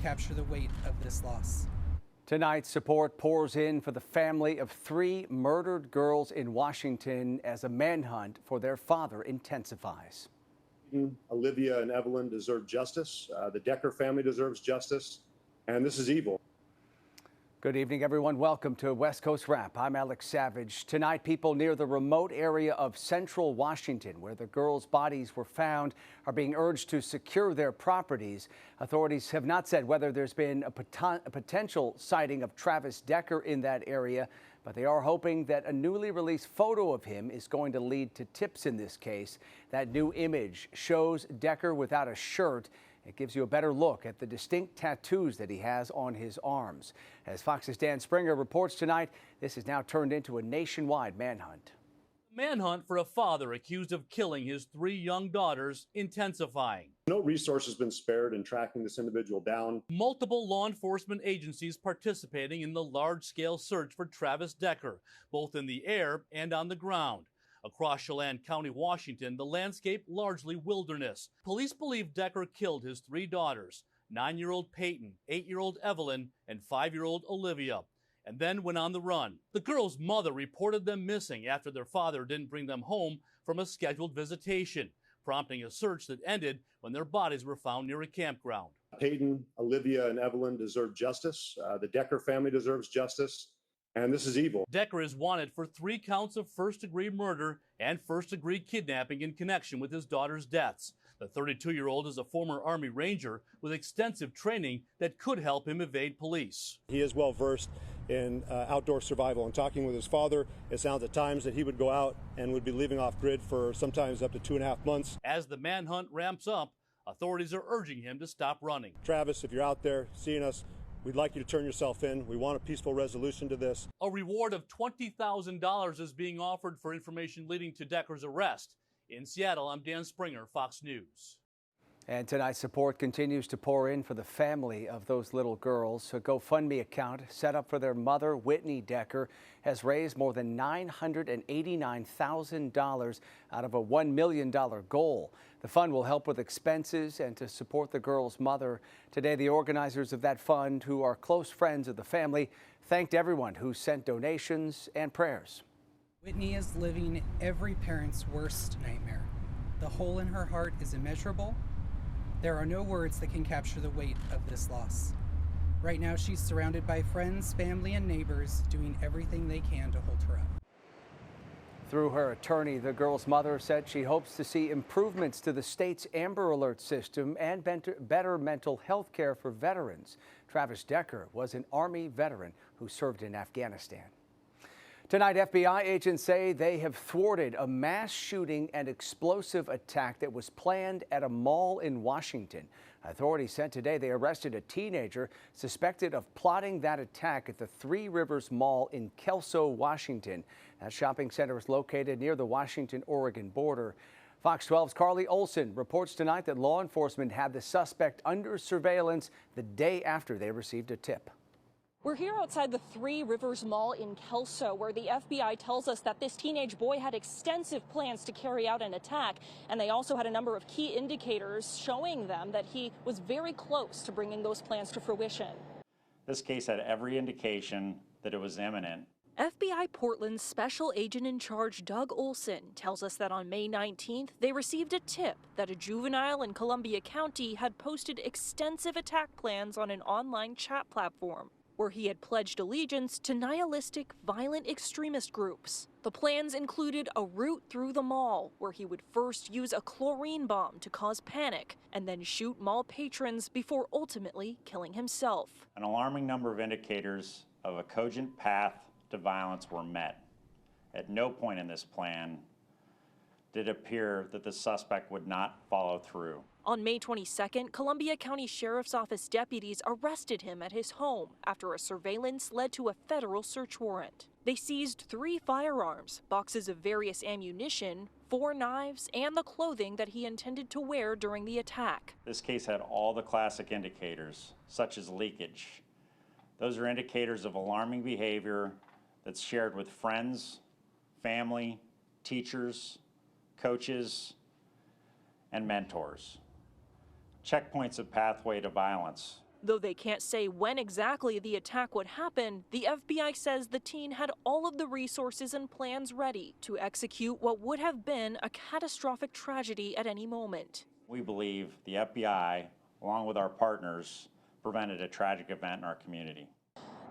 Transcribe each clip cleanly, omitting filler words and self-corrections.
capture the weight of this loss. Tonight, support pours in for the family of 3 murdered girls in Washington as a manhunt for their father intensifies. Olivia and Evelyn deserve justice. The Decker family deserves justice, and this is evil. Good evening, everyone. Welcome to West Coast Wrap. I'm Alex Savage. Tonight, people near the remote area of central Washington, where the girls' bodies were found, are being urged to secure their properties. Authorities have not said whether there's been a potential sighting of Travis Decker in that area, but they are hoping that a newly released photo of him is going to lead to tips in this case. That new image shows Decker without a shirt. It gives you a better look at the distinct tattoos that he has on his arms. As Fox's Dan Springer reports tonight, this has now turned into a nationwide manhunt. Manhunt for a father accused of killing his 3 young daughters intensifying. No resource has been spared in tracking this individual down. Multiple law enforcement agencies participating in the large-scale search for Travis Decker, both in the air and on the ground. Across Chelan County, Washington, the landscape largely wilderness. Police believe Decker killed his 3 daughters, 9-year-old Peyton, 8-year-old Evelyn, and 5-year-old Olivia, and then went on the run. The girls' mother reported them missing after their father didn't bring them home from a scheduled visitation, prompting a search that ended when their bodies were found near a campground. Peyton, Olivia, and Evelyn deserve justice. The Decker family deserves justice, and this is evil. Decker is wanted for 3 counts of first-degree murder and first-degree kidnapping in connection with his daughter's deaths. The 32-year-old is a former Army Ranger with extensive training that could help him evade police. He is well versed in outdoor survival, and talking with his father, it sounds at times that he would go out and would be living off grid for sometimes up to 2.5 months. As the manhunt ramps up, authorities are urging him to stop running. Travis, if you're out there seeing us, we'd like you to turn yourself in. We want a peaceful resolution to this. A reward of $20,000 is being offered for information leading to Decker's arrest. In Seattle, I'm Dan Springer, Fox News. And tonight's support continues to pour in for the family of those little girls. A GoFundMe account set up for their mother, Whitney Decker, has raised more than $989,000 out of a $1 million goal. The fund will help with expenses and to support the girl's mother. Today, the organizers of that fund, who are close friends of the family, thanked everyone who sent donations and prayers. Whitney is living every parent's worst nightmare. The hole in her heart is immeasurable. There are no words that can capture the weight of this loss. Right now, she's surrounded by friends, family, and neighbors doing everything they can to hold her up. Through her attorney, the girl's mother said she hopes to see improvements to the state's Amber Alert system and better mental health care for veterans. Travis Decker was an Army veteran who served in Afghanistan. Tonight, FBI agents say they have thwarted a mass shooting and explosive attack that was planned at a mall in Washington. Authorities said today they arrested a teenager suspected of plotting that attack at the Three Rivers Mall in Kelso, Washington. That shopping center is located near the Washington-Oregon border. Fox 12's Carly Olson reports tonight that law enforcement had the suspect under surveillance the day after they received a tip. We're here outside the Three Rivers Mall in Kelso, where the FBI tells us that this teenage boy had extensive plans to carry out an attack, and they also had a number of key indicators showing them that he was very close to bringing those plans to fruition. This case had every indication that it was imminent. FBI Portland's special agent in charge, Doug Olson, tells us that on May 19th, they received a tip that a juvenile in Columbia County had posted extensive attack plans on an online chat platform, where he had pledged allegiance to nihilistic, violent extremist groups. The plans included a route through the mall, where he would first use a chlorine bomb to cause panic, and then shoot mall patrons before ultimately killing himself. An alarming number of indicators of a cogent path to violence were met. At no point in this plan did it appear that the suspect would not follow through. On May 22nd, Columbia County Sheriff's Office deputies arrested him at his home after a surveillance led to a federal search warrant. They seized 3 firearms, boxes of various ammunition, 4 knives, and the clothing that he intended to wear during the attack. This case had all the classic indicators, such as leakage. Those are indicators of alarming behavior that's shared with friends, family, teachers, coaches, and mentors. Checkpoints of pathway to violence Though they can't say when exactly the attack would happen, the FBI says the teen had all of the resources and plans ready to execute what would have been a catastrophic tragedy at any moment. We believe the FBI, along with our partners, prevented a tragic event in our community.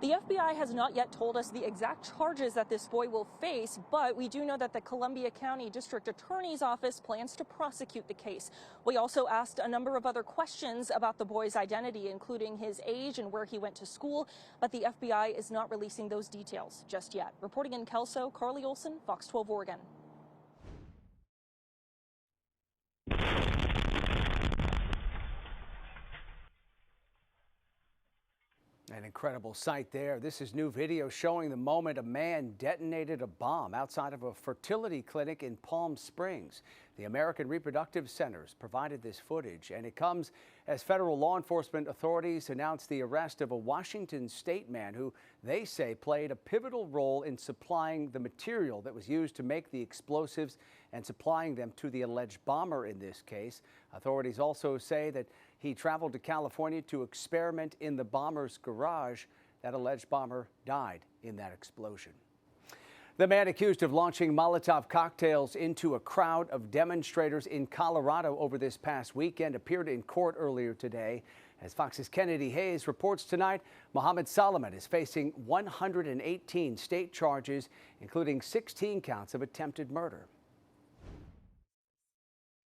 The FBI has not yet told us the exact charges that this boy will face, but we do know that the Columbia County District Attorney's Office plans to prosecute the case. We also asked a number of other questions about the boy's identity, including his age and where he went to school, but the FBI is not releasing those details just yet. Reporting in Kelso, Carly Olson, Fox 12 Oregon. An incredible sight there. This is new video showing the moment a man detonated a bomb outside of a fertility clinic in Palm Springs. The American Reproductive Centers provided this footage, and it comes as federal law enforcement authorities announced the arrest of a Washington state man who they say played a pivotal role in supplying the material that was used to make the explosives and supplying them to the alleged bomber in this case. Authorities also say that he traveled to California to experiment in the bomber's garage. That alleged bomber died in that explosion. The man accused of launching Molotov cocktails into a crowd of demonstrators in Colorado over this past weekend appeared in court earlier today. As Fox's Kennedy Hayes reports tonight, Mohammed Solomon is facing 118 state charges, including 16 counts of attempted murder.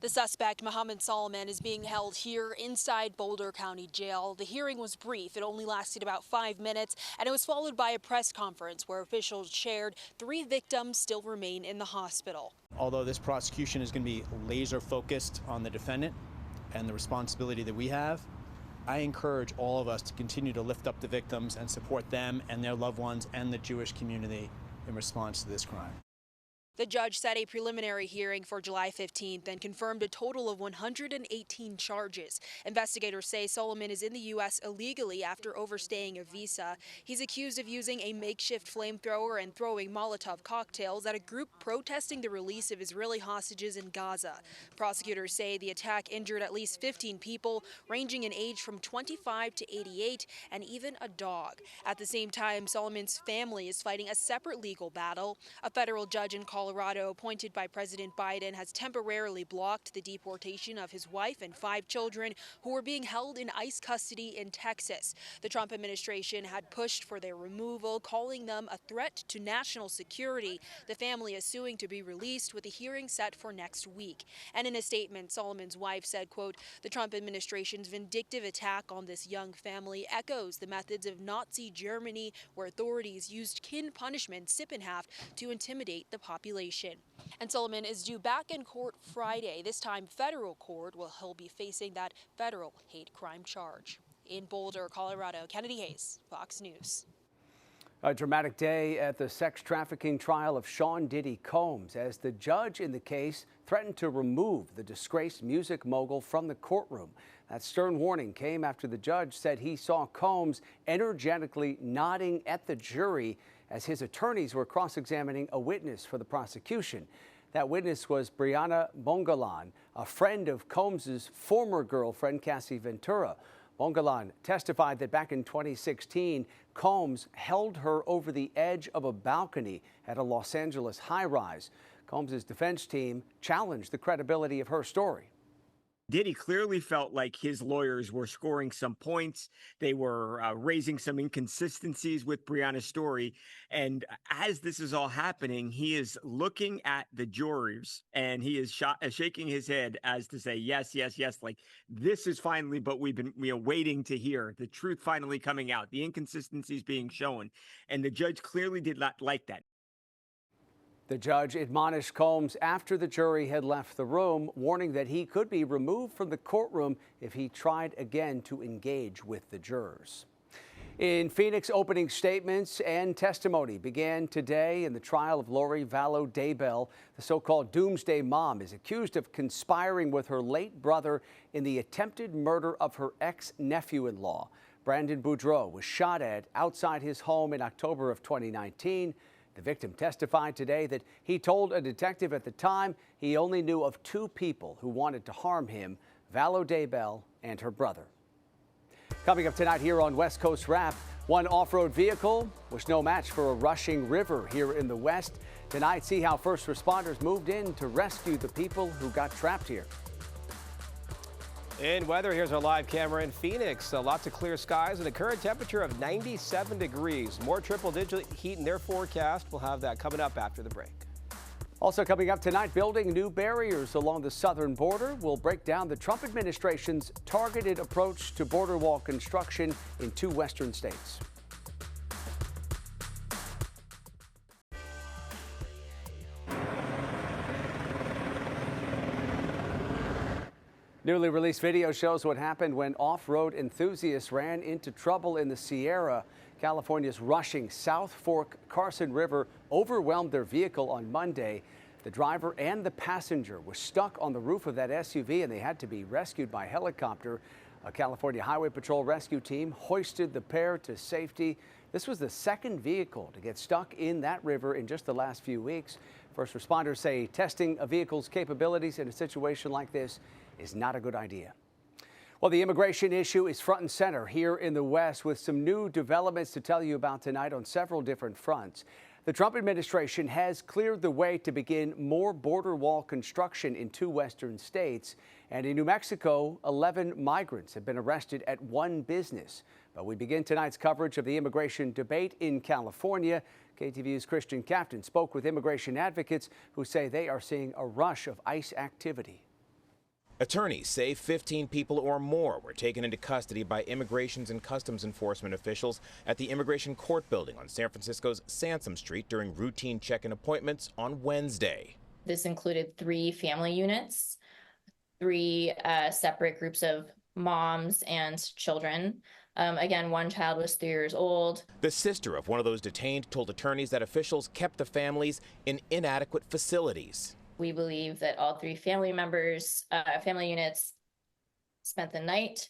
The suspect, Mohammed Solomon, is being held here inside Boulder County Jail. The hearing was brief. It only lasted about 5 minutes, and it was followed by a press conference where officials shared 3 victims still remain in the hospital. Although this prosecution is going to be laser focused on the defendant and the responsibility that we have, I encourage all of us to continue to lift up the victims and support them and their loved ones and the Jewish community in response to this crime. The judge set a preliminary hearing for July 15th and confirmed a total of 118 charges. Investigators say Solomon is in the U.S. illegally after overstaying a visa. He's accused of using a makeshift flamethrower and throwing Molotov cocktails at a group protesting the release of Israeli hostages in Gaza. Prosecutors say the attack injured at least 15 people, ranging in age from 25 to 88, and even a dog. At the same time, Solomon's family is fighting a separate legal battle. A federal judge in Colorado, appointed by President Biden, has temporarily blocked the deportation of his wife and 5 children who were being held in ICE custody in Texas. The Trump administration had pushed for their removal, calling them a threat to national security. The family is suing to be released, with a hearing set for next week. And in a statement, Solomon's wife said, quote, "The Trump administration's vindictive attack on this young family echoes the methods of Nazi Germany, where authorities used kin punishment, Sippenhaft, to intimidate the population." And Solomon is due back in court Friday. This time federal court, where he'll be facing that federal hate crime charge. In Boulder, Colorado, Kennedy Hayes, Fox News. A dramatic day at the sex trafficking trial of Sean Diddy Combs, as the judge in the case threatened to remove the disgraced music mogul from the courtroom. That stern warning came after the judge said he saw Combs energetically nodding at the jury as his attorneys were cross-examining a witness for the prosecution. That witness was Brianna Bongalan, a friend of Combs's former girlfriend, Cassie Ventura. Bongalan testified that back in 2016, Combs held her over the edge of a balcony at a Los Angeles high-rise. Combs's defense team challenged the credibility of her story. Diddy clearly felt like his lawyers were scoring some points. They were raising some inconsistencies with Brianna's story. And as this is all happening, he is looking at the jurors and he is shaking his head as to say, yes, yes, yes. Like, this is finally what we've been waiting to hear. The truth finally coming out, the inconsistencies being shown. And the judge clearly did not like that. The judge admonished Combs after the jury had left the room, warning that he could be removed from the courtroom if he tried again to engage with the jurors. In Phoenix, opening statements and testimony began today in the trial of Lori Vallow Daybell. The so-called Doomsday Mom is accused of conspiring with her late brother in the attempted murder of her ex-nephew-in-law. Brandon Boudreau was shot at outside his home in October of 2019. The victim testified today that he told a detective at the time he only knew of 2 people who wanted to harm him, Vallow Daybell and her brother. Coming up tonight here on West Coast Wrap, one off-road vehicle was no match for a rushing river here in the West. Tonight, see how first responders moved in to rescue the people who got trapped here. In weather, here's our live camera in Phoenix. Lots of clear skies and a current temperature of 97 degrees. More triple-digit heat in their forecast. We'll have that coming up after the break. Also coming up tonight, building new barriers along the southern border will break down the Trump administration's targeted approach to border wall construction in 2 western states. Newly released video shows what happened when off-road enthusiasts ran into trouble in the Sierra. California's rushing South Fork Carson River overwhelmed their vehicle on Monday. The driver and the passenger were stuck on the roof of that SUV and they had to be rescued by helicopter. A California Highway Patrol rescue team hoisted the pair to safety. This was the second vehicle to get stuck in that river in just the last few weeks. First responders say testing a vehicle's capabilities in a situation like this is not a good idea. Well, the immigration issue is front and center here in the West with some new developments to tell you about tonight on several different fronts. The Trump administration has cleared the way to begin more border wall construction in 2 western states. And in New Mexico, 11 migrants have been arrested at one business. But we begin tonight's coverage of the immigration debate in California. KTVU's Christian Captain spoke with immigration advocates who say they are seeing a rush of ICE activity. Attorneys say 15 people or more were taken into custody by Immigrations and Customs Enforcement officials at the Immigration Court building on San Francisco's Sansom Street during routine check-in appointments on Wednesday. This included 3 family units, 3 separate groups of moms and children. Again, one child was 3 years old. The sister of one of those detained told attorneys that officials kept the families in inadequate facilities. We believe that all 3 family units spent the night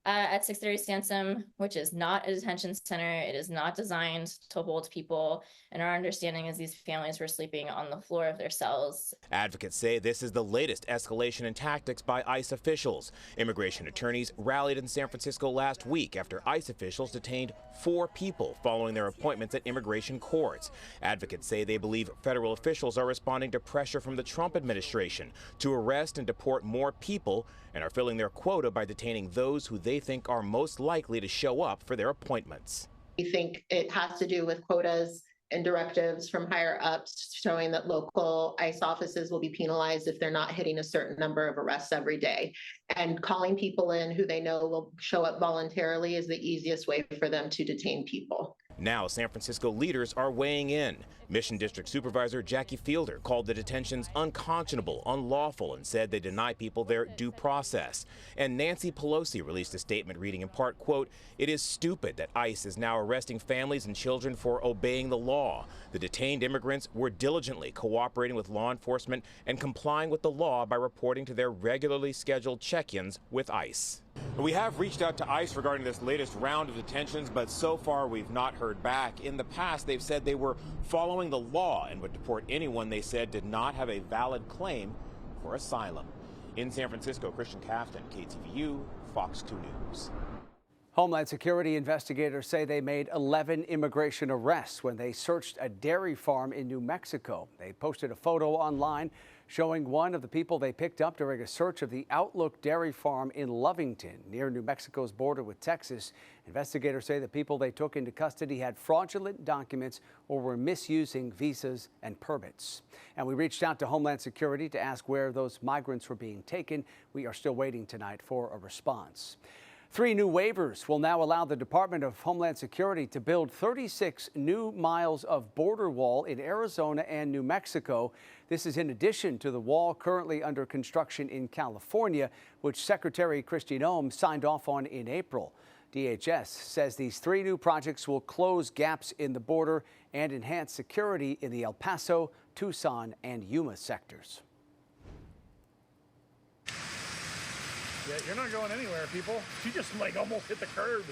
at 630 Sansom, which is not a detention center. It is not designed to hold people. And our understanding is these families were sleeping on the floor of their cells. Advocates say this is the latest escalation in tactics by ICE officials. Immigration attorneys rallied in San Francisco last week after ICE officials detained 4 people following their appointments at immigration courts. Advocates say they believe federal officials are responding to pressure from the Trump administration to arrest and deport more people and are filling their quota by detaining those who they think are most likely to show up for their appointments. We think it has to do with quotas and directives from higher ups showing that local ICE offices will be penalized if they're not hitting a certain number of arrests every day. And calling people in who they know will show up voluntarily is the easiest way for them to detain people. Now, San Francisco leaders are weighing in. Mission District Supervisor Jackie Fielder called the detentions unconscionable, unlawful, and said they deny people their due process. And Nancy Pelosi released a statement reading in part, quote, "It is stupid that ICE is now arresting families and children for obeying the law. The detained immigrants were diligently cooperating with law enforcement and complying with the law by reporting to their regularly scheduled check-ins with ICE." We have reached out to ICE regarding this latest round of detentions, but so far we've not heard back. In the past, they've said they were following the law and would deport anyone they said did not have a valid claim for asylum. In San Francisco, Christian Captain, KTVU, Fox 2 News. Homeland Security investigators say they made 11 immigration arrests when they searched a dairy farm in New Mexico. They posted a photo online showing one of the people they picked up during a search of the Outlook Dairy Farm in Lovington, near New Mexico's border with Texas. Investigators say the people they took into custody had fraudulent documents or were misusing visas and permits. And we reached out to Homeland Security to ask where those migrants were being taken. We are still waiting tonight for a response. 3 new waivers will now allow the Department of Homeland Security to build 36 new miles of border wall in Arizona and New Mexico. This is in addition to the wall currently under construction in California, which Secretary Kristi Noem signed off on in April. DHS says these 3 new projects will close gaps in the border and enhance security in the El Paso, Tucson, and Yuma sectors. Yeah, you're not going anywhere, people. She just almost hit the curb.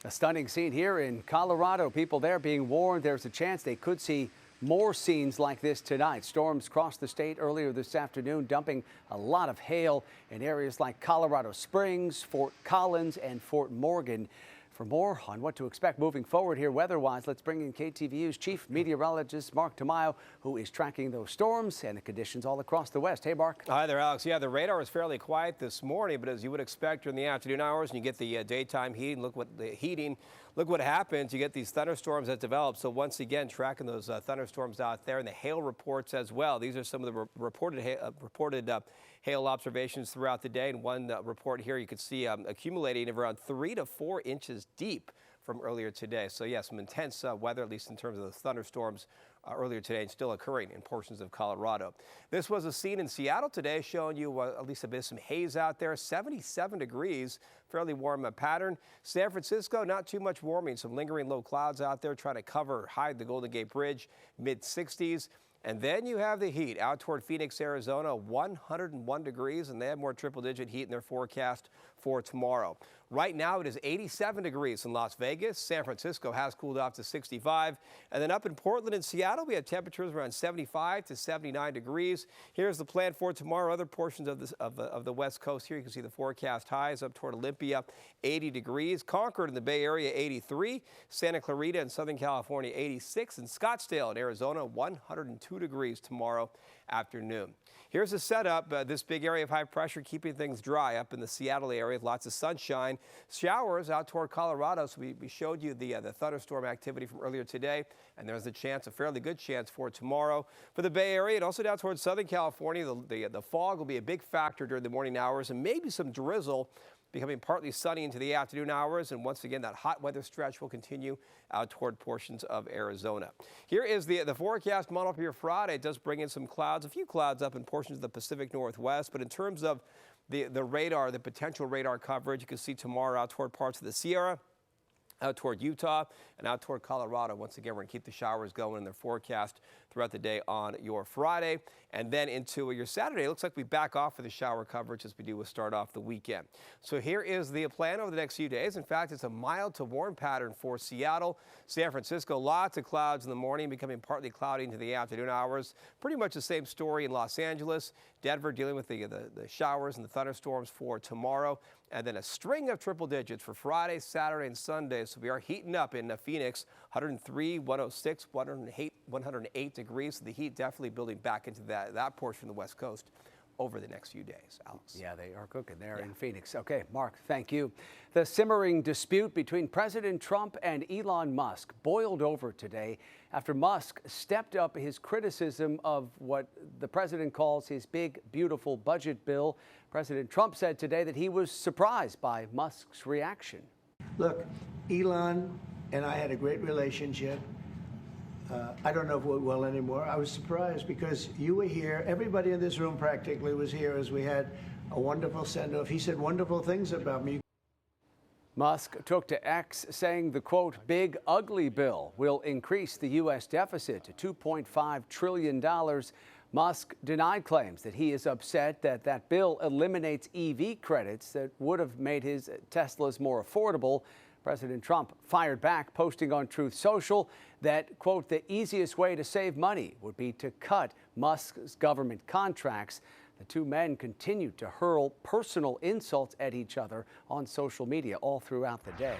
A stunning scene here in Colorado. People there being warned there's a chance they could see More scenes like this tonight. Storms crossed the state earlier this afternoon, dumping a lot of hail in areas like Colorado Springs, Fort Collins, and Fort Morgan. For more on what to expect moving forward here weather-wise, let's bring in KTVU's chief meteorologist, Mark Tamayo, who is tracking those storms and the conditions all across the west. Hey, Mark. Hi there, Alex. Yeah, the radar was fairly quiet this morning, but as you would expect during the afternoon hours, and you get the daytime heat, look what happens. You get these thunderstorms that develop. So once again, tracking those thunderstorms out there and the hail reports as well. These are some of the reported hail observations throughout the day. And one report here you could see accumulating of around 3 to 4 inches deep from earlier today. So yeah, some intense weather, at least in terms of the thunderstorms earlier today, and still occurring in portions of Colorado. This was a scene in Seattle today, showing you at least a bit of some haze out there. 77 degrees, fairly warm pattern. San Francisco, not too much warming. Some lingering low clouds out there trying to hide the Golden Gate Bridge, mid-60s. And then you have the heat out toward Phoenix, Arizona, 101 degrees, and they have more triple-digit heat in their forecast for tomorrow. Right now, it is 87 degrees in Las Vegas. San Francisco has cooled off to 65. And then up in Portland and Seattle, we have temperatures around 75 to 79 degrees. Here's the plan for tomorrow. Other portions of the West Coast here, you can see the forecast highs up toward Olympia, 80 degrees. Concord in the Bay Area, 83. Santa Clarita in Southern California, 86. And Scottsdale in Arizona, 102 degrees tomorrow afternoon. Here's the setup. This big area of high pressure keeping things dry up in the Seattle area. Lots of sunshine. Showers out toward Colorado. So we showed you the thunderstorm activity from earlier today. And there's a fairly good chance for tomorrow. For the Bay Area and also down towards Southern California, the fog will be a big factor during the morning hours and maybe some drizzle, becoming partly sunny into the afternoon hours. And once again, that hot weather stretch will continue out toward portions of Arizona. Here is the forecast model for your Friday. It does bring in some clouds, a few clouds up in portions of the Pacific Northwest. But in terms of the radar, the potential radar coverage, you can see tomorrow out toward parts of the Sierra, out toward Utah, and out toward Colorado. Once again, we're going to keep the showers going in their forecast throughout the day on your Friday. And then into your Saturday, it looks like we back off for the shower coverage as we do with start off the weekend. So here is the plan over the next few days. In fact, it's a mild to warm pattern for Seattle. San Francisco, lots of clouds in the morning, becoming partly cloudy into the afternoon hours. Pretty much the same story in Los Angeles. Denver dealing with the showers and the thunderstorms for tomorrow. And then a string of triple digits for Friday, Saturday, and Sunday. So we are heating up in Phoenix, 103, 106, 108 degrees. So the heat definitely building back into that portion of the West Coast over the next few days, Alex. Yeah, they are cooking there in Phoenix. Okay, Mark, thank you. The simmering dispute between President Trump and Elon Musk boiled over today after Musk stepped up his criticism of what the president calls his big, beautiful budget bill. President Trump said today that he was surprised by Musk's reaction. Look, Elon and I had a great relationship. I don't know if we're well anymore. I was surprised because you were here. Everybody in this room practically was here as we had a wonderful send-off. He said wonderful things about me. Musk took to X saying the, quote, big ugly bill will increase the U.S. deficit to $2.5 trillion. Musk denied claims that he is upset that that bill eliminates EV credits that would have made his Teslas more affordable. President Trump fired back, posting on Truth Social that, quote, the easiest way to save money would be to cut Musk's government contracts. The two men continued to hurl personal insults at each other on social media all throughout the day.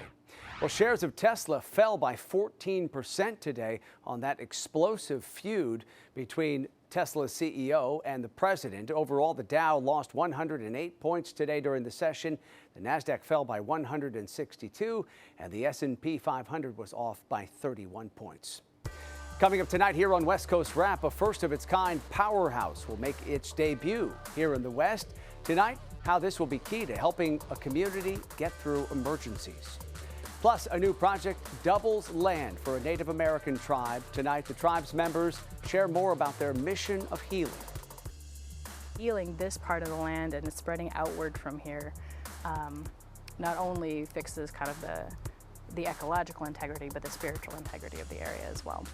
Well, shares of Tesla fell by 14% today on that explosive feud between Tesla's CEO and the president. Overall, the Dow lost 108 points today during the session. The Nasdaq fell by 162, and the S&P 500 was off by 31 points. Coming up tonight here on West Coast Wrap, a first-of-its-kind powerhouse will make its debut here in the West. Tonight, how this will be key to helping a community get through emergencies. Plus, a new project doubles land for a Native American tribe. Tonight, the tribe's members share more about their mission of healing. Healing this part of the land and spreading outward from here not only fixes kind of the ecological integrity, but the spiritual integrity of the area as well.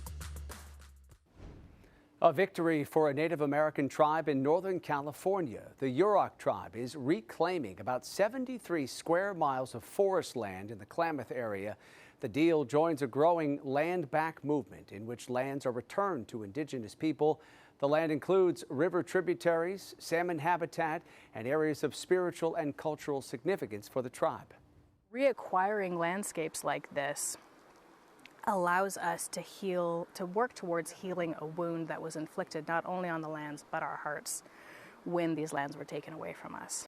A victory for a Native American tribe in Northern California. The Yurok tribe is reclaiming about 73 square miles of forest land in the Klamath area. The deal joins a growing land back movement in which lands are returned to indigenous people. The land includes river tributaries, salmon habitat, and areas of spiritual and cultural significance for the tribe. Reacquiring landscapes like this allows us to heal, to work towards healing a wound that was inflicted not only on the lands but our hearts when these lands were taken away from us.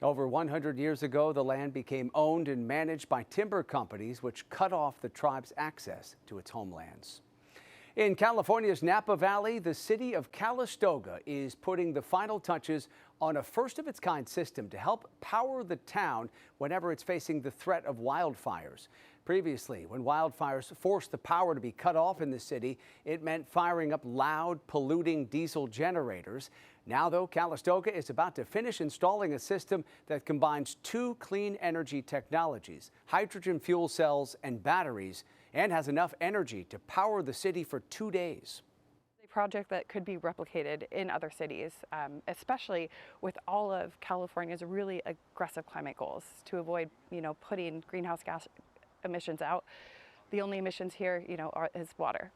Over 100 years ago, the land became owned and managed by timber companies, which cut off the tribe's access to its homelands. In California's Napa Valley, the city of Calistoga is putting the final touches on a first-of-its-kind system to help power the town whenever it's facing the threat of wildfires. Previously, when wildfires forced the power to be cut off in the city, it meant firing up loud, polluting diesel generators. Now, though, Calistoga is about to finish installing a system that combines two clean energy technologies, hydrogen fuel cells and batteries, and has enough energy to power the city for 2 days. A project that could be replicated in other cities, especially with all of California's really aggressive climate goals to avoid, putting greenhouse gas emissions out. The only emissions here, is water.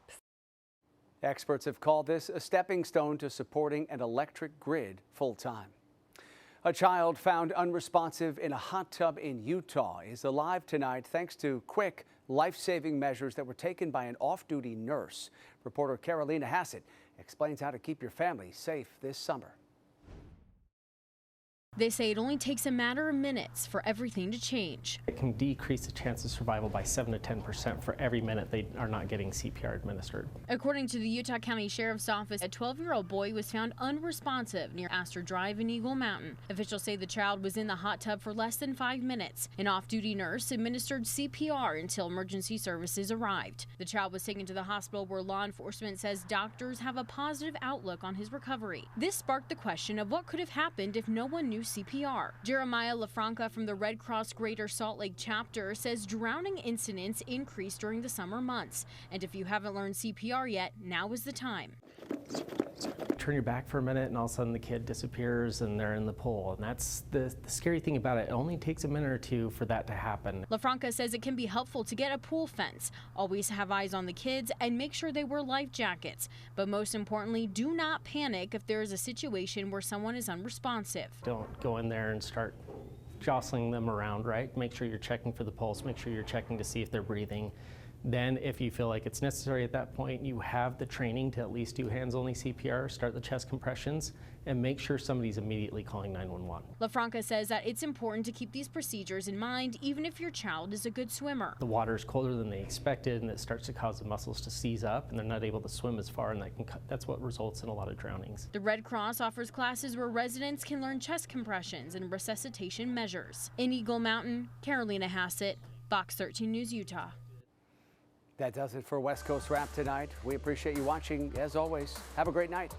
Experts have called this a stepping stone to supporting an electric grid full-time. A child found unresponsive in a hot tub in Utah is alive tonight thanks to quick, life-saving measures that were taken by an off-duty nurse. Reporter Carolina Hassett explains how to keep your family safe this summer. They say it only takes a matter of minutes for everything to change. It can decrease the chance of survival by 7 to 10% for every minute they are not getting CPR administered. According to the Utah County Sheriff's Office, a 12-year-old boy was found unresponsive near Astor Drive in Eagle Mountain. Officials say the child was in the hot tub for less than 5 minutes. An off-duty nurse administered CPR until emergency services arrived. The child was taken to the hospital where law enforcement says doctors have a positive outlook on his recovery. This sparked the question of what could have happened if no one knew CPR. Jeremiah LaFranca from the Red Cross Greater Salt Lake chapter says drowning incidents increased during the summer months. And if you haven't learned CPR yet, now is the time. Turn your back for a minute and all of a sudden the kid disappears and they're in the pool. And that's the scary thing about it. It only takes a minute or two for that to happen. LaFranca says it can be helpful to get a pool fence. Always have eyes on the kids and make sure they wear life jackets. But most importantly, do not panic if there is a situation where someone is unresponsive. Don't go in there and start jostling them around, right? Make sure you're checking for the pulse, make sure you're checking to see if they're breathing. Then if you feel like it's necessary at that point, you have the training to at least do hands-only CPR, start the chest compressions, and make sure somebody's immediately calling 911. LaFranca says that it's important to keep these procedures in mind, even if your child is a good swimmer. The water is colder than they expected, and it starts to cause the muscles to seize up, and they're not able to swim as far, and that's what results in a lot of drownings. The Red Cross offers classes where residents can learn chest compressions and resuscitation measures. In Eagle Mountain, Carolina Hassett, Fox 13 News, Utah. That does it for West Coast Wrap tonight. We appreciate you watching. As always, have a great night.